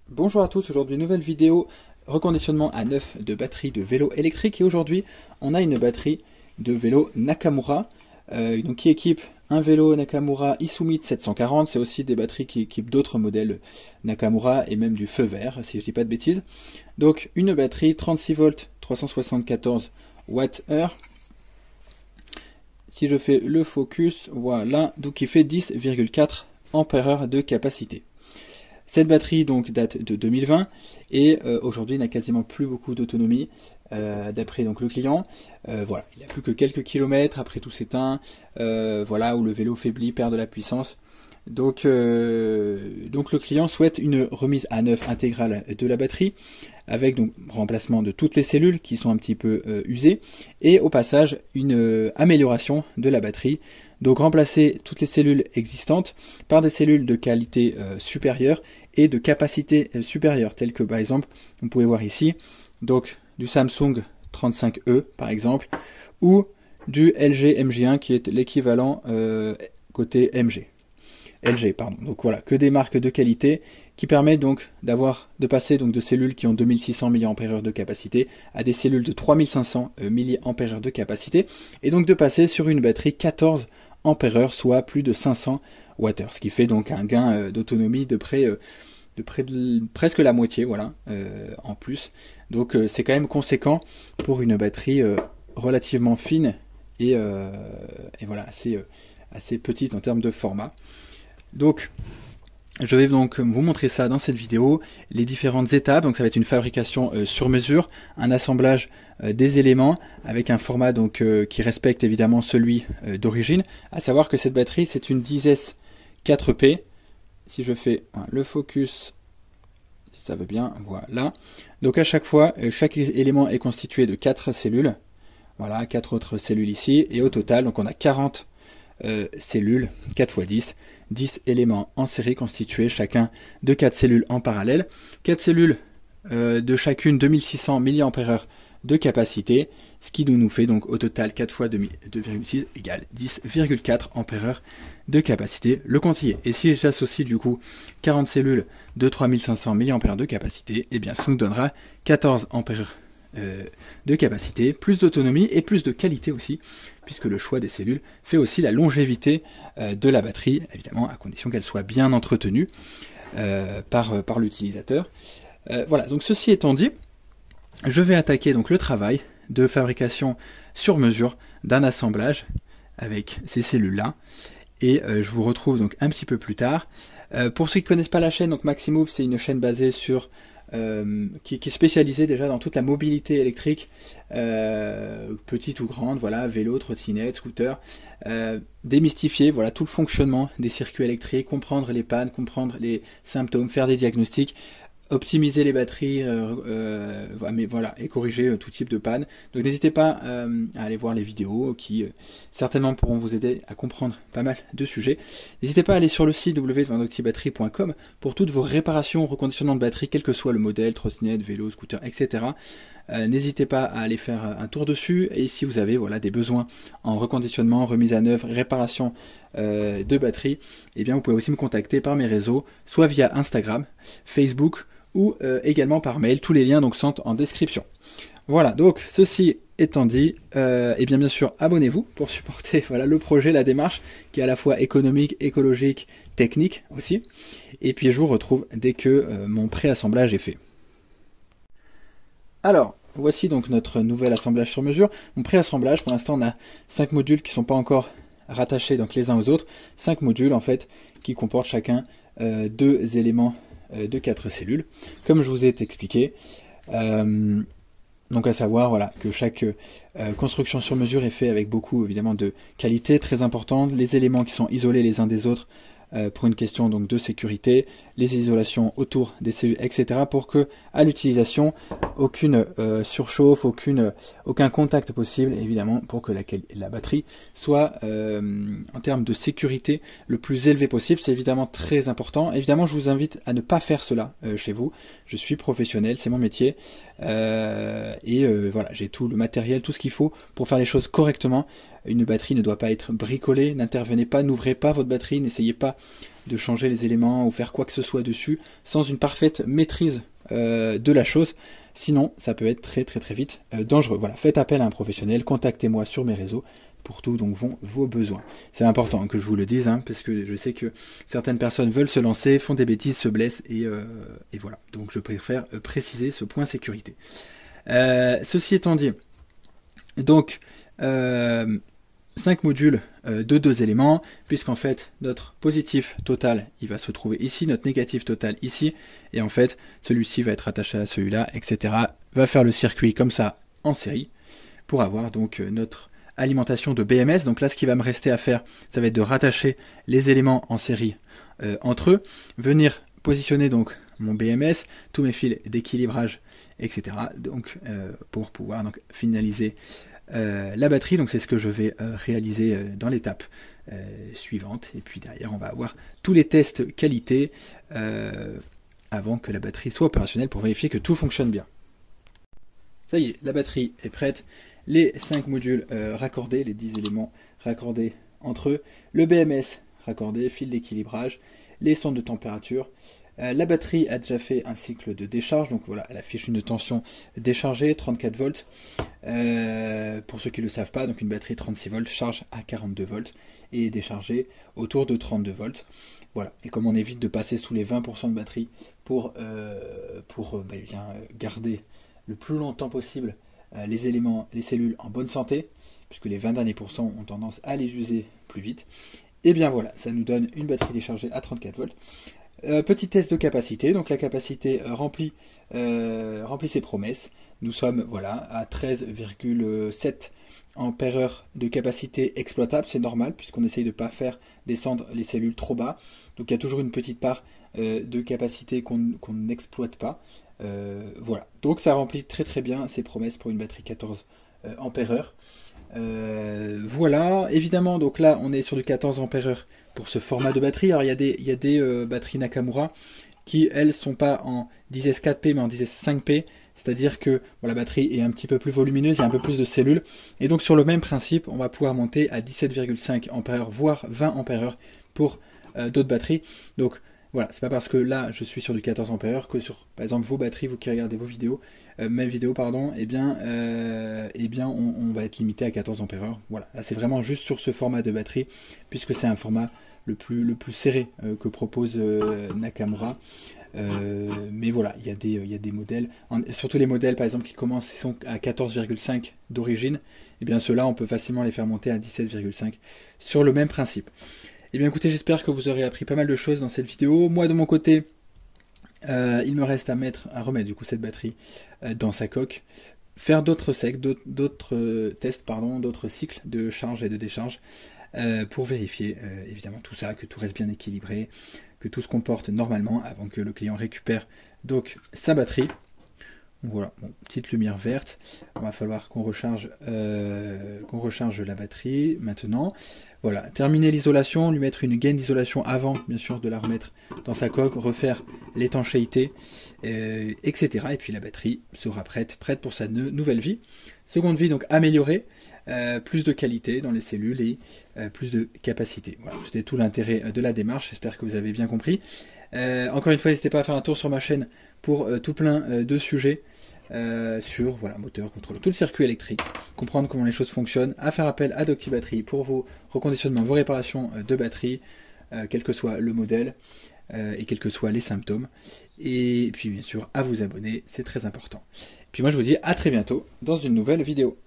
Bonjour à tous, aujourd'hui nouvelle vidéo reconditionnement à neuf de batterie de vélo électrique et aujourd'hui on a une batterie de vélo Nakamura donc qui équipe un vélo Nakamura Isumit 740, c'est aussi des batteries qui équipent d'autres modèles Nakamura et même du feu vert si je dis pas de bêtises. Donc une batterie 36 volts 374 Wh. Si je fais le focus, voilà, donc il fait 10,4 ampères-heure de capacité. Cette batterie donc date de 2020 et aujourd'hui n'a quasiment plus beaucoup d'autonomie d'après donc le client. Voilà, il n'a plus que quelques kilomètres, après tout s'éteint, voilà, où le vélo faiblit, perd de la puissance. Donc le client souhaite une remise à neuf intégrale de la batterie avec donc remplacement de toutes les cellules qui sont un petit peu usées et au passage une amélioration de la batterie. Donc remplacer toutes les cellules existantes par des cellules de qualité supérieure et de capacité supérieure, telles que par exemple, vous pouvez voir ici, donc du Samsung 35E par exemple, ou du LG MG1 qui est l'équivalent côté LG, pardon. Donc voilà, que des marques de qualité qui permettent donc de passer donc de cellules qui ont 2600 mAh de capacité à des cellules de 3500 mAh de capacité et donc de passer sur une batterie 14 ampères-heure, soit plus de 500 Wh, ce qui fait donc un gain d'autonomie de presque la moitié, voilà, en plus. Donc c'est quand même conséquent pour une batterie relativement fine et voilà, assez petite en termes de format. Donc je vais donc vous montrer ça dans cette vidéo, les différentes étapes. Donc ça va être une fabrication sur mesure, un assemblage des éléments avec un format donc qui respecte évidemment celui d'origine. À savoir que cette batterie c'est une 10S 4P. Si je fais le focus, si ça veut bien, voilà. Donc à chaque fois, chaque élément est constitué de 4 cellules. Voilà, 4 autres cellules ici. Et au total, donc on a 40 cellules, 4 x 10. 10 éléments en série constitués chacun de 4 cellules en parallèle. 4 cellules de chacune 2600 mAh de capacité, ce qui nous fait donc au total 4 x 2,6 égale 10,4 ampères-heure de capacité, le compte y est. Et si j'associe du coup 40 cellules de 3500 mAh de capacité, et bien ça nous donnera 14 ampères de capacité, plus d'autonomie et plus de qualité aussi, puisque le choix des cellules fait aussi la longévité de la batterie, évidemment à condition qu'elle soit bien entretenue par l'utilisateur. Voilà, donc ceci étant dit, je vais attaquer donc le travail de fabrication sur mesure d'un assemblage avec ces cellules-là, et je vous retrouve donc un petit peu plus tard. Pour ceux qui ne connaissent pas la chaîne, donc Maximove, c'est une chaîne basée sur qui est spécialisée déjà dans toute la mobilité électrique, petite ou grande, voilà, vélo, trottinette, scooter, démystifier voilà tout le fonctionnement des circuits électriques, comprendre les pannes, comprendre les symptômes, faire des diagnostics, optimiser les batteries, mais voilà, et corriger tout type de panne. Donc n'hésitez pas à aller voir les vidéos qui certainement pourront vous aider à comprendre pas mal de sujets. N'hésitez pas à aller sur le site www.vandoxybatterie.com pour toutes vos réparations, reconditionnement de batterie, quel que soit le modèle, trottinette, vélo, scooter, etc. N'hésitez pas à aller faire un tour dessus, et si vous avez voilà, des besoins en reconditionnement, remise à neuf, réparation de batterie, eh bien vous pouvez aussi me contacter par mes réseaux, soit via Instagram, Facebook, ou également par mail. Tous les liens donc sont en description. Voilà, donc ceci étant dit, et bien sûr abonnez-vous pour supporter voilà, le projet, la démarche qui est à la fois économique, écologique, technique aussi. Et puis je vous retrouve dès que mon préassemblage est fait. Alors, voici donc notre nouvel assemblage sur mesure. Mon préassemblage, pour l'instant on a 5 modules qui ne sont pas encore rattachés donc les uns aux autres. 5 modules en fait qui comportent chacun 2 éléments de 4 cellules, comme je vous ai expliqué. Donc à savoir voilà, que chaque construction sur mesure est faite avec beaucoup évidemment de qualité très importante, les éléments qui sont isolés les uns des autres pour une question donc de sécurité, les isolations autour des cellules, etc. pour que à l'utilisation aucune surchauffe, aucun contact possible, évidemment pour que la batterie soit en termes de sécurité le plus élevé possible. C'est évidemment très important. Évidemment je vous invite à ne pas faire cela chez vous. Je suis professionnel, c'est mon métier, voilà, j'ai tout le matériel, tout ce qu'il faut pour faire les choses correctement. Une batterie ne doit pas être bricolée, n'intervenez pas, n'ouvrez pas votre batterie, n'essayez pas de changer les éléments ou faire quoi que ce soit dessus sans une parfaite maîtrise de la chose. Sinon, ça peut être très très très vite dangereux. Voilà, faites appel à un professionnel, contactez-moi sur mes réseaux pour tout donc vos besoins. C'est important que je vous le dise, hein, parce que je sais que certaines personnes veulent se lancer, font des bêtises, se blessent et voilà. Donc je préfère préciser ce point sécurité. Ceci étant dit, donc 5 modules de 2 éléments, puisqu'en fait notre positif total il va se trouver ici, notre négatif total ici, et en fait celui-ci va être attaché à celui-là, etc. Va faire le circuit comme ça en série pour avoir donc notre alimentation de BMS. Donc là ce qui va me rester à faire, ça va être de rattacher les éléments en série entre eux, venir positionner donc mon BMS, tous mes fils d'équilibrage, etc. Donc pour pouvoir donc finaliser la batterie. Donc c'est ce que je vais réaliser dans l'étape suivante, et puis derrière on va avoir tous les tests qualité avant que la batterie soit opérationnelle pour vérifier que tout fonctionne bien. Ça y est, la batterie est prête, les 5 modules raccordés, les 10 éléments raccordés entre eux, le BMS raccordé, fil d'équilibrage, les sondes de température. La batterie a déjà fait un cycle de décharge, donc voilà, elle affiche une tension déchargée, 34 volts. Pour ceux qui ne le savent pas, donc une batterie 36 volts charge à 42 volts et est déchargée autour de 32 volts. Voilà, et comme on évite de passer sous les 20% de batterie pour bien garder le plus longtemps possible les éléments, les cellules en bonne santé, puisque les 20 derniers pourcents ont tendance à les user plus vite, et bien voilà, ça nous donne une batterie déchargée à 34 volts. Petit test de capacité, donc la capacité remplit ses promesses. Nous sommes voilà à 13,7 ampères-heure de capacité exploitable, c'est normal puisqu'on essaye de ne pas faire descendre les cellules trop bas. Donc il y a toujours une petite part de capacité qu'on n'exploite pas. Voilà, donc ça remplit très très bien ses promesses pour une batterie 14 ampères-heure. Voilà, évidemment, donc là on est sur du 14 ampères-heure pour ce format de batterie. Alors il y a des batteries Nakamura qui elles sont pas en 10S4P mais en 10S5P, c'est-à-dire que bon, la batterie est un petit peu plus volumineuse, il y a un peu plus de cellules, et donc sur le même principe on va pouvoir monter à 17,5 ampères-heure voire 20 ampères-heure pour d'autres batteries. Donc voilà, c'est pas parce que là je suis sur du 14 ampères que sur par exemple vos batteries, vous qui regardez vos vidéos, mes vidéos pardon, et bien on va être limité à 14 ampères-heure. Voilà, là c'est vraiment juste sur ce format de batterie puisque c'est un format le plus serré que propose Nakamura. Mais voilà, il y a des modèles, surtout les modèles par exemple qui commencent, qui sont à 14,5 d'origine, et bien ceux-là on peut facilement les faire monter à 17,5 sur le même principe. Et bien écoutez, j'espère que vous aurez appris pas mal de choses dans cette vidéo. Moi de mon côté, il me reste à remettre du coup cette batterie dans sa coque, faire d'autres tests, d'autres cycles de charge et de décharge pour vérifier évidemment tout ça, que tout reste bien équilibré, que tout se comporte normalement avant que le client récupère donc sa batterie. Voilà, bon, petite lumière verte. Il va falloir qu'on recharge la batterie maintenant. Voilà, terminer l'isolation, lui mettre une gaine d'isolation avant, bien sûr, de la remettre dans sa coque, refaire l'étanchéité, etc. Et puis la batterie sera prête pour sa nouvelle vie. Seconde vie, donc améliorée, plus de qualité dans les cellules et plus de capacité. Voilà, c'était tout l'intérêt de la démarche, j'espère que vous avez bien compris. Encore une fois, n'hésitez pas à faire un tour sur ma chaîne pour tout plein de sujets sur voilà, moteur, contrôle, tout le circuit électrique, comprendre comment les choses fonctionnent, à faire appel à Docty Battery pour vos reconditionnements, vos réparations de batterie, quel que soit le modèle et quels que soient les symptômes. Et puis bien sûr à vous abonner, c'est très important. Et puis moi je vous dis à très bientôt dans une nouvelle vidéo.